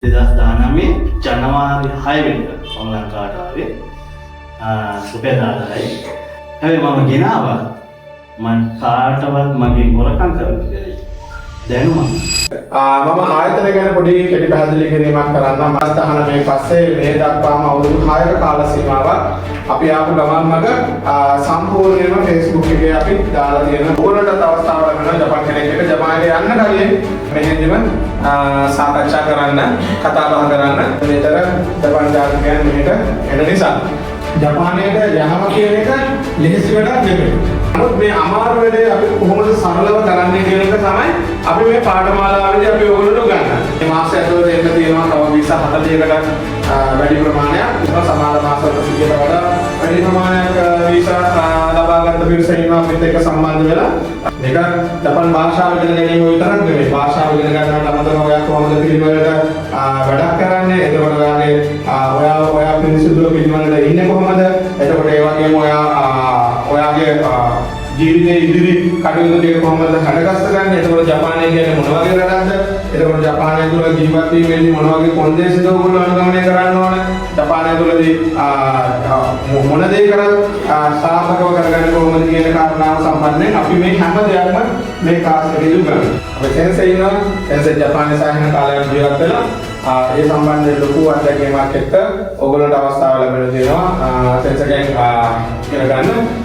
2019 ජනවාරි 6 වෙනිදා ශ්‍රී ලංකාවට ආවේ සුපේදාදයි. හැබැයි මම ගෙනාවා මම කාටවත් මගේ හොරකම් කරන්නේ දැනුම. මම ආයතන ගැන පොඩි කෙටි පැහැදිලි කිරීමක් කරන්නම්. මස්තහන මේ පස්සේ මේ දක්වාම අවුරුදු 6ක කාල සීමාවක් අපි ආපු ගමන් මග සම්පූර්ණයෙන්ම Facebook එකේ අපි දාලා තියෙන ඕනකට අවස්ථාව ලැබෙනවා ජපාන් කෙනෙක් එක ජපානයේ යන්න කලින් මෙහෙදිම සාකච්ඡා කරන්න කතා බහ කරන්න මෙතර ජපාන් ජාතිකයන් මෙහෙට එන නිසා ජපානයට යහම කියන එක ලෙහෙසි වැඩක් නෙමෙයි. නමුත් මේ අමාරු වැඩේ අපි කොහොමද සරලව කරන්නේ කියන එක තමයි අපි මේ පාඨමාලාවේදී අපි ඔයගොල්ලෝ ගන්න. මේ මාසය ඇතුළත එන්න තියෙනවා තව වීසා 40කට වැඩි ප්‍රමාණයක්. ඒක සමාන මාසවල 100කට වඩා වැඩි ප්‍රමාණයක් වීසා ලබාගත් පිරිස ඉන්නවා අපිත් එක්ක සම්බන්ධ වෙලා. මේක ජපාන් භාෂාව ඉගෙන ගැනීම විතරක් නෙමෙයි. භාෂාව ඉගෙන ගන්නවට අමතරව ඔයා කොහොමද පිළිවෙලට වැඩක් කරන්නේ? එතකොට ඔයා පිරිසිදුව පිළිවෙලට ඉන්නේ කොහොමද? එතකොට ඒ වගේම ඔයාගේ ජීවිතයේ ඉදිරි කටයුතු ටික කොහොමද හදගස්ස ගන්න? එතකොට ජපානය කියන්නේ මොන වගේ රටක්ද? එතකොට ජපානය තුළ ජීවත් වීමේදී මොන වගේ කොන්දේසිද ඔයගොල්ලෝ අනුගමනය කරන්න ඕන? ජපානය තුළදී මොන දේ කරත් සාර්ථකව කරගන්න කොහොමද කියන කාරණාව සම්බන්ධයෙන් අපි මේ හැම දෙයක්ම මේ ක්ලාස් එකේදී උගන්වනවා. අපි සෙන්සර් ඉන්නවා. සෙන්සර් ජපානයේ සාහිණ කාලයක් ජීවත් වෙලා ඒ සම්බන්ධයෙන් ලොකු අත්දැකීමක් එක්ක ඔයගොල්ලන්ට අවස්ථාව ලැබෙන දෙනවා සෙන්සර් එකෙන් ඉගෙන ගන්න.